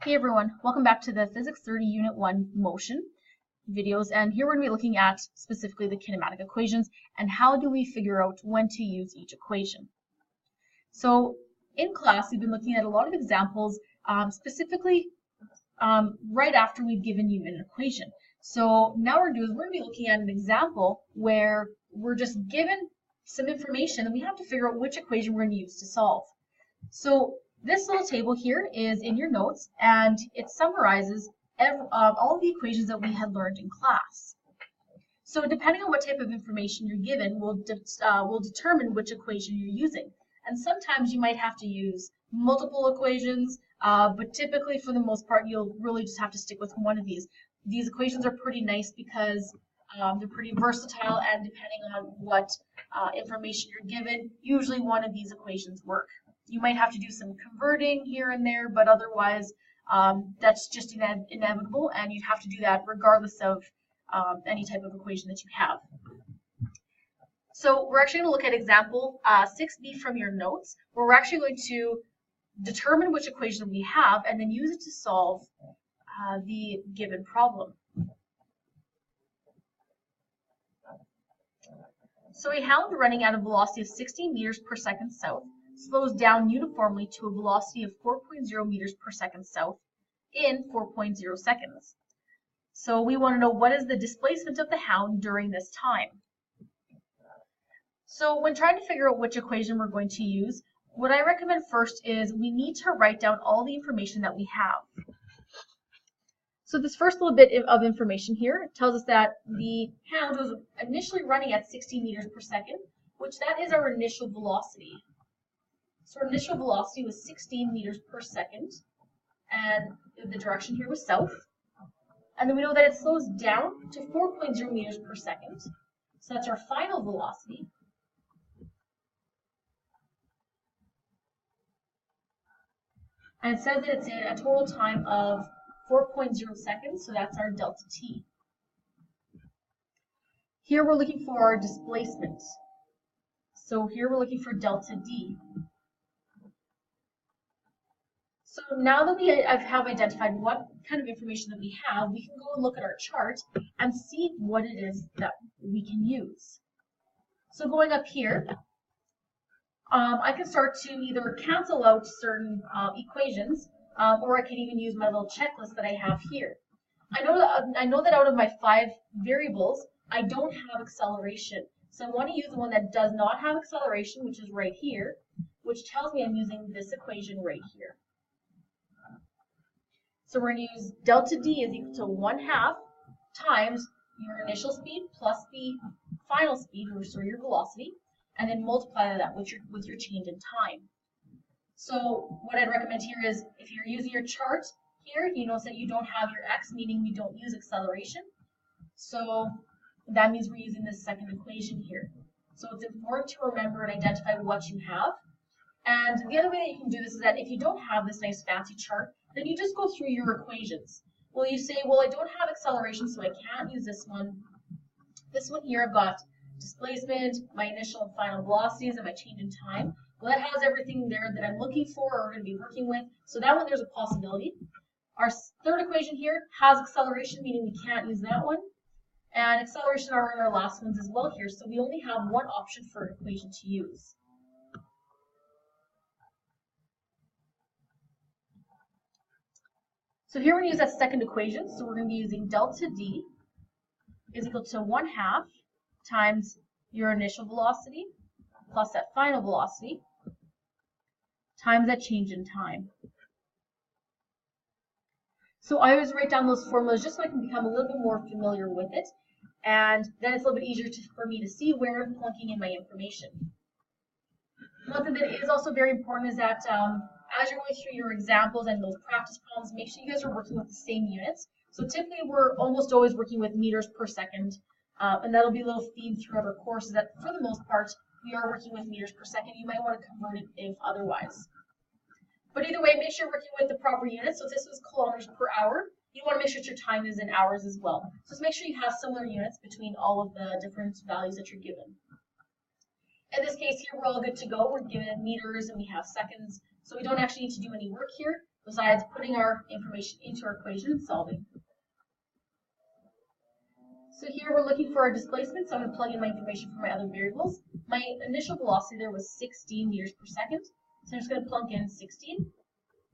Hey everyone, welcome back to the Physics 30 Unit 1 motion videos, and here we're going to be looking at specifically the kinematic equations and how do we figure out when to use each equation. So in class we've been looking at a lot of examples specifically right after we've given you an equation. So now we're going to be looking at an example where we're just given some information and we have to figure out which equation we're going to use to solve. So this little table here is in your notes, and it summarizes all the equations that we had learned in class. So depending on what type of information you're given will determine which equation you're using. And sometimes you might have to use multiple equations, but typically for the most part you'll really just have to stick with one of these. These equations are pretty nice because they're pretty versatile, and depending on what information you're given, usually one of these equations work. You might have to do some converting here and there, but otherwise that's just inevitable, and you'd have to do that regardless of any type of equation that you have. So we're actually going to look at example 6b from your notes, where we're actually going to determine which equation we have and then use it to solve the given problem. So a hound running at a velocity of 16 meters per second south slows down uniformly to a velocity of 4.0 meters per second south in 4.0 seconds. So we want to know what is the displacement of the hound during this time. So when trying to figure out which equation we're going to use, what I recommend first is we need to write down all the information that we have. So this first little bit of information here tells us that the hound was initially running at 16 meters per second, which that is our initial velocity. So our initial velocity was 16 meters per second, and the direction here was south. And then we know that it slows down to 4.0 meters per second. So that's our final velocity. And it says that it's in a total time of 4.0 seconds, so that's our delta t. Here we're looking for our displacement. So here we're looking for delta d. So now that we have identified what kind of information that we have, we can go and look at our chart and see what it is that we can use. So going up here, I can start to either cancel out certain equations, or I can even use my little checklist that I have here. I know that out of my 5 variables, I don't have acceleration. So I want to use the one that does not have acceleration, which is right here, which tells me I'm using this equation right here. So we're going to use delta d is equal to 1/2 times your initial speed plus the final speed, or your velocity, and then multiply that with your change in time. So what I'd recommend here is, if you're using your chart here, you notice that you don't have your x, meaning we don't use acceleration. So that means we're using this second equation here. So it's important to remember and identify what you have. And the other way that you can do this is that if you don't have this nice fancy chart, then you just go through your equations. Well, you say, well, I don't have acceleration, so I can't use this one. This one here, I've got displacement, my initial and final velocities, and my change in time. Well, that has everything there that I'm looking for or going to be working with. So that one, there's a possibility. Our third equation here has acceleration, meaning we can't use that one. And acceleration are in our last ones as well here. So we only have one option for an equation to use. So here we're going to use that second equation. So we're going to be using delta d is equal to 1/2 times your initial velocity plus that final velocity times that change in time. So I always write down those formulas just so I can become a little bit more familiar with it, and then it's a little bit easier for me to see where I'm plunking in my information. One thing that is also very important is that as you're going through your examples and those practice problems, make sure you guys are working with the same units. So typically we're almost always working with meters per second, and that'll be a little theme throughout our course, is that for the most part we are working with meters per second. You might want to convert it if otherwise. But either way, make sure you're working with the proper units. So if this was kilometers per hour, you want to make sure that your time is in hours as well. So just make sure you have similar units between all of the different values that you're given. In this case here, we're all good to go. We're given meters and we have seconds, so we don't actually need to do any work here. besides putting our information into our equation and solving. So here we're looking for our displacement, so I'm going to plug in my information for my other variables. My initial velocity there was 16 meters per second, so I'm just going to plug in 16,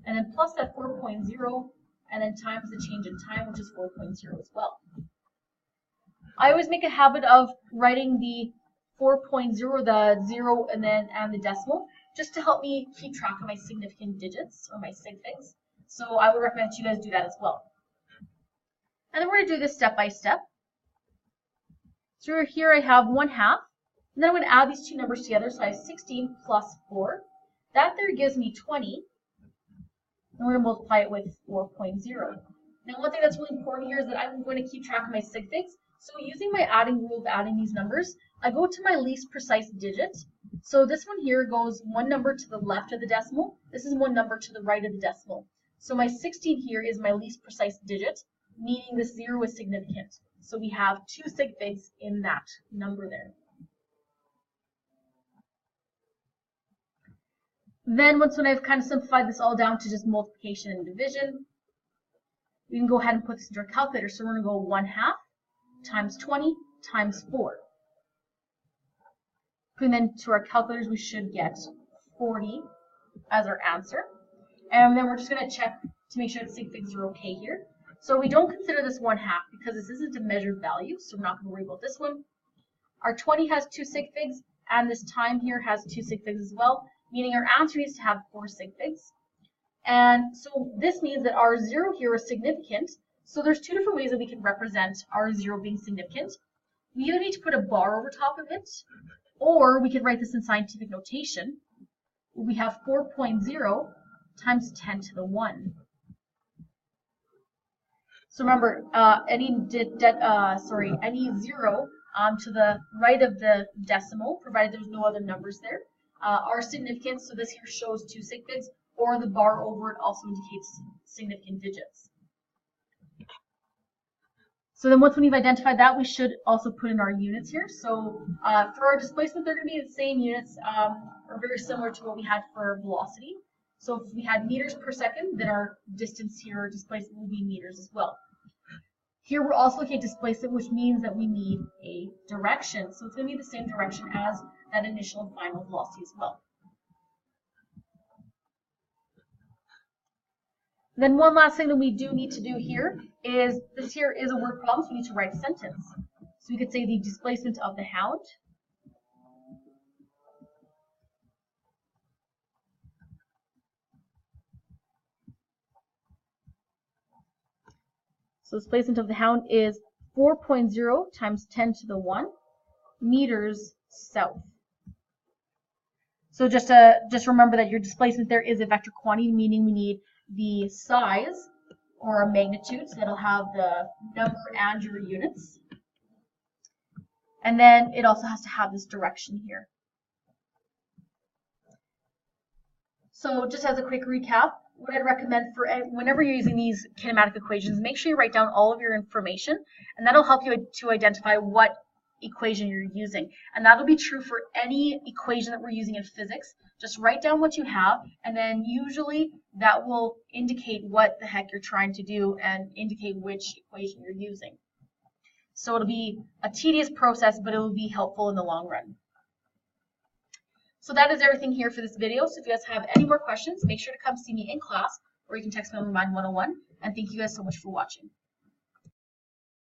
and then plus that 4.0, and then times the change in time, which is 4.0 as well. I always make a habit of writing the 4.0, the 0, and the decimal, just to help me keep track of my significant digits, or my sig figs. So I would recommend that you guys do that as well. And then we're going to do this step by step. So here I have 1/2, and then I'm going to add these two numbers together, so I have 16 plus 4. That there gives me 20, and we're going to multiply it with 4.0. Now one thing that's really important here is that I'm going to keep track of my sig figs. So using my adding rule of adding these numbers, I go to my least precise digit. So this one here goes one number to the left of the decimal. This is one number to the right of the decimal. So my 16 here is my least precise digit, meaning this 0 is significant. So we have 2 sig figs in that number there. Then when I've kind of simplified this all down to just multiplication and division, we can go ahead and put this into our calculator. So we're going to go 1/2 times 20 times 4. Putting then to our calculators, we should get 40 as our answer. And then we're just going to check to make sure that sig figs are okay here. So we don't consider this 1/2 because this isn't a measured value, so we're not going to worry about this one. Our 20 has 2 sig figs, and this time here has 2 sig figs as well, meaning our answer needs to have 4 sig figs. And so this means that our 0 here is significant. So there's 2 different ways that we can represent our 0 being significant. We either need to put a bar over top of it, or we can write this in scientific notation. We have 4.0 times 10 to the 1. So remember, any 0 to the right of the decimal, provided there's no other numbers there, are significant. So this here shows 2 sig figs, or the bar over it also indicates significant digits. So then once we've identified that, we should also put in our units here. So for our displacement, they're going to be the same units, or very similar to what we had for velocity. So if we had meters per second, then our distance here, or displacement, will be meters as well. Here we're also looking at displacement, which means that we need a direction. So it's going to be the same direction as that initial and final velocity as well. Then one last thing that we do need to do here is, this here is a word problem, so we need to write a sentence. So we could say the displacement of the hound is 4.0 times 10 to the 1 meters south. So just remember that your displacement there is a vector quantity, meaning we need the size or a magnitude, so that'll have the number and your units. And then it also has to have this direction here. So just as a quick recap, what I'd recommend for whenever you're using these kinematic equations, make sure you write down all of your information, and that'll help you to identify what equation you're using. And that'll be true for any equation that we're using in physics. Just write down what you have, and then usually that will indicate what the heck you're trying to do and indicate which equation you're using. So it'll be a tedious process, but it will be helpful in the long run. So that is everything here for this video. So if you guys have any more questions, make sure to come see me in class, or you can text me on Remind 101. And thank you guys so much for watching.